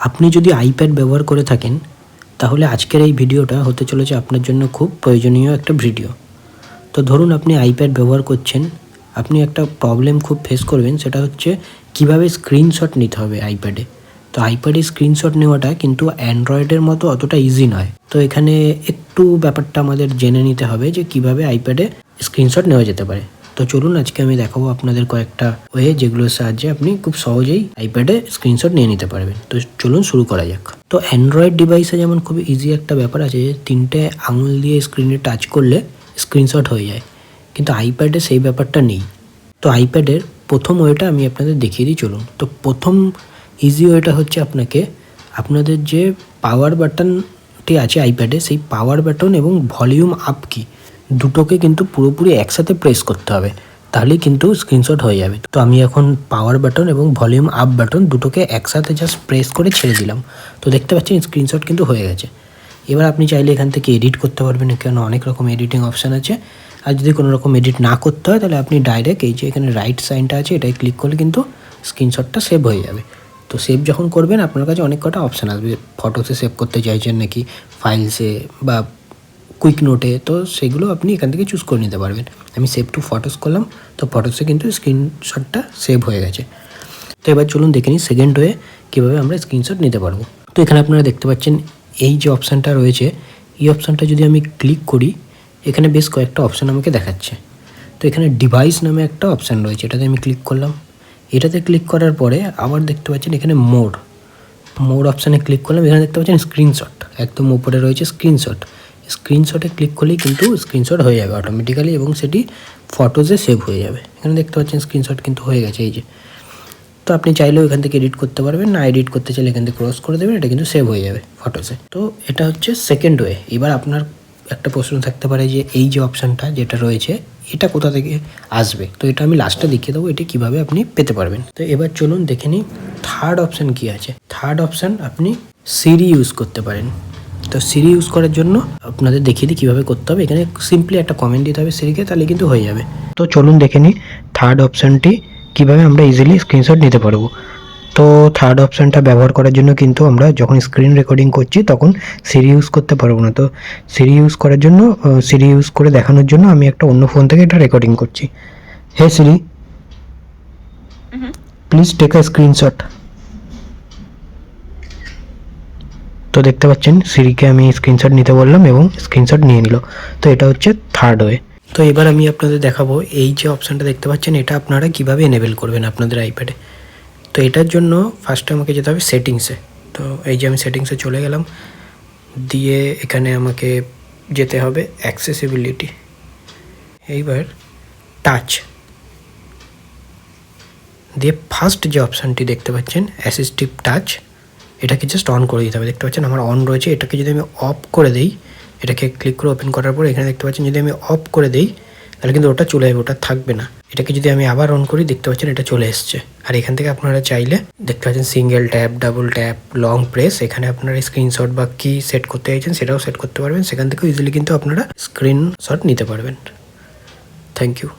আপনি যদি আইপ্যাড ব্যবহার করে থাকেন তাহলে আজকের এই ভিডিওটা হতে চলেছে আপনার জন্য খুব প্রয়োজনীয় একটা ভিডিও। তো ধরুন আপনি আইপ্যাড ব্যবহার করছেন, আপনি একটা প্রবলেম খুব ফেস করবেন, সেটা হচ্ছে কিভাবে স্ক্রিনশট নিতে হবে আইপ্যাডে। তো আইপ্যাডে স্ক্রিনশট নেওয়াটা কিন্তু অ্যান্ড্রয়েডের মতো অতটা ইজি নয়। তো এখানে একটু ব্যাপারটা আমাদের জেনে নিতে হবে যে কিভাবে আইপ্যাডে স্ক্রিনশট নেওয়া যেতে পারে। তো চলুন আজকে আমি দেখাবো আপনাদের কয়েকটা ওয়ে যেগুলোর সাহায্যে আপনি খুব সহজেই আইপ্যাডে স্ক্রিনশট নিয়ে নিতে পারবেন। তো চলুন শুরু করা যাক। তো অ্যান্ড্রয়েড ডিভাইসে যেমন খুব ইজি একটা ব্যাপার আছে যে 3টে আঙুল দিয়ে স্ক্রিনে টাচ করলে স্ক্রিনশট হয়ে যায়, কিন্তু আইপ্যাডে সেই ব্যাপারটা নেই। তো আইপ্যাডের প্রথম ওয়েটা আমি আপনাদের দেখিয়ে দিই, চলুন। তো প্রথম ইজি ওয়েটা হচ্ছে আপনাদের যে পাওয়ার বাটনটি আছে আইপ্যাডে, সেই পাওয়ার বাটন এবং ভলিউম আপ কি দুটোকে কিন্তু পুরোপুরি একসাথে প্রেস করতে হবে, তাহলেই কিন্তু স্ক্রিনশট হয়ে যাবে। তো আমি এখন পাওয়ার বাটন এবং ভলিউম আপ বাটন দুটোকে একসাথে জাস্ট প্রেস করে ছেড়ে দিলাম। তো দেখতে পাচ্ছেন স্ক্রিনশট কিন্তু হয়ে গেছে। এবার আপনি চাইলে এখান থেকে এডিট করতে পারবেন, কেন অনেক রকম এডিটিং অপশান আছে। আর যদি কোনো রকম এডিট না করতে হয় তাহলে আপনি ডাইরেক্ট এই যে এখানে রাইট সাইনটা আছে এটাই ক্লিক করলে কিন্তু স্ক্রিনশটটা সেভ হয়ে যাবে। তো সেভ যখন করবেন আপনার কাছে অনেক কটা অপশান আসবে, ফটোসে সেভ করতে চাইছেন নাকি ফাইলসে বা কুইক নোটে, তো সেগুলো আপনি এখান থেকে চুজ করে নিতে পারবেন। আমি সেভ টু ফটোস করলাম, তো ফটোসে কিন্তু স্ক্রিনশটটা সেভ হয়ে গেছে। তো এবার চলুন দেখে নিই সেকেন্ড ওয়ে কীভাবে আমরা স্ক্রিনশট নিতে পারবো। তো এখানে আপনারা দেখতে পাচ্ছেন এই যে অপশানটা রয়েছে, এই অপশানটা যদি আমি ক্লিক করি এখানে বেশ কয়েকটা অপশান আমাকে দেখাচ্ছে। তো এখানে ডিভাইস নামে একটা অপশান রয়েছে, এটাতে আমি ক্লিক করলাম। এটাতে ক্লিক করার পরে আবার দেখতে পাচ্ছেন এখানে মোড অপশানে ক্লিক করলাম, এখানে দেখতে পাচ্ছেন স্ক্রিনশট, একদম উপরে রয়েছে স্ক্রিনশটে ক্লিক করলেই কিন্তু স্ক্রিনশট হয়ে যাবে অটোমেটিক্যালি এবং সেটি ফটোজে সেভ হয়ে যাবে। এখানে দেখতে পাচ্ছেন স্ক্রিনশট কিন্তু হয়ে গেছে এই যে। তো আপনি চাইলেও এখান থেকে এডিট করতে পারবেন, না এডিট করতে চাইলে এখান থেকে ক্রস করে দেবেন, এটা কিন্তু সেভ হয়ে যাবে ফটোসে। তো এটা হচ্ছে সেকেন্ড ওয়ে। এবার আপনার একটা প্রশ্ন থাকতে পারে যে এই যে অপশানটা যেটা রয়েছে এটা কোথা থেকে আসবে। তো এটা আমি লাস্টে দেখিয়ে দেবো এটা কীভাবে আপনি পেতে পারবেন। তো এবার চলুন দেখে নিই থার্ড অপশান কী আছে। থার্ড অপশান আপনি সিরি ইউজ করতে পারেন। তো সিরি ইউজ করার জন্য আপনাদের দেখিয়ে দিই কীভাবে করতে হবে। এখানে সিম্পলি একটা কমেন্ট দিতে হবে সিরিকে, তাহলে কিন্তু হয়ে যাবে। তো চলুন দেখে নিই থার্ড অপশানটি কীভাবে আমরা ইজিলি স্ক্রিনশট নিতে পারবো। তো থার্ড অপশানটা ব্যবহার করার জন্য কিন্তু আমরা যখন স্ক্রিন রেকর্ডিং করছি তখন সিরি ইউজ করতে পারবো না। তো সিরি ইউজ করার জন্য সিরি ইউজ করে দেখানোর জন্য আমি একটা অন্য ফোন থেকে এটা রেকর্ডিং করছি। হে সিরি, প্লিজ টেক আ স্ক্রিনশট। তো দেখতে পাচ্ছেন সিরিকে আমি স্ক্রিনশট নিতে বললাম এবং স্ক্রিনশট নিয়ে নিল। তো এটা হচ্ছে থার্ড ওয়ে। তো এবার আমি আপনাদের দেখাবো এই যে অপশানটা দেখতে পাচ্ছেন এটা আপনারা কীভাবে এনেবেল করবেন আপনাদের আইপ্যাডে। তো এটার জন্য ফার্স্টে আমাকে যেতে হবে সেটিংসে। তো এই যে আমি সেটিংসে চলে গেলাম, দিয়ে এখানে আমাকে যেতে হবে অ্যাক্সেসিবিলিটি, এইবার টাচ দিয়ে ফার্স্ট যে অপশানটি দেখতে পাচ্ছেন অ্যাসিস্টিভ টাচ, এটাকে জাস্ট অন করে দিতে হবে। দেখতে পাচ্ছেন আমার অন রয়েছে, এটাকে যদি আমি অফ করে দিই, এটাকে ক্লিক করে ওপেন করার পর এখানে দেখতে পাচ্ছেন যদি আমি অফ করে দিই তাহলে কিন্তু ওটা চলে যাবে, ওটা থাকবে না। এটাকে যদি আমি আবার অন করি দেখতে পাচ্ছেন এটা চলে এসছে। আর এখান থেকে আপনারা চাইলে দেখতে পাচ্ছেন single tap, double tap, long press, এখানে আপনারা স্ক্রিনশট বা কি সেট করতে চাইছেন সেটাও সেট করতে পারবেন। সেখান থেকেও ইজিলি কিন্তু আপনারা স্ক্রিনশট নিতে পারবেন। Thank you.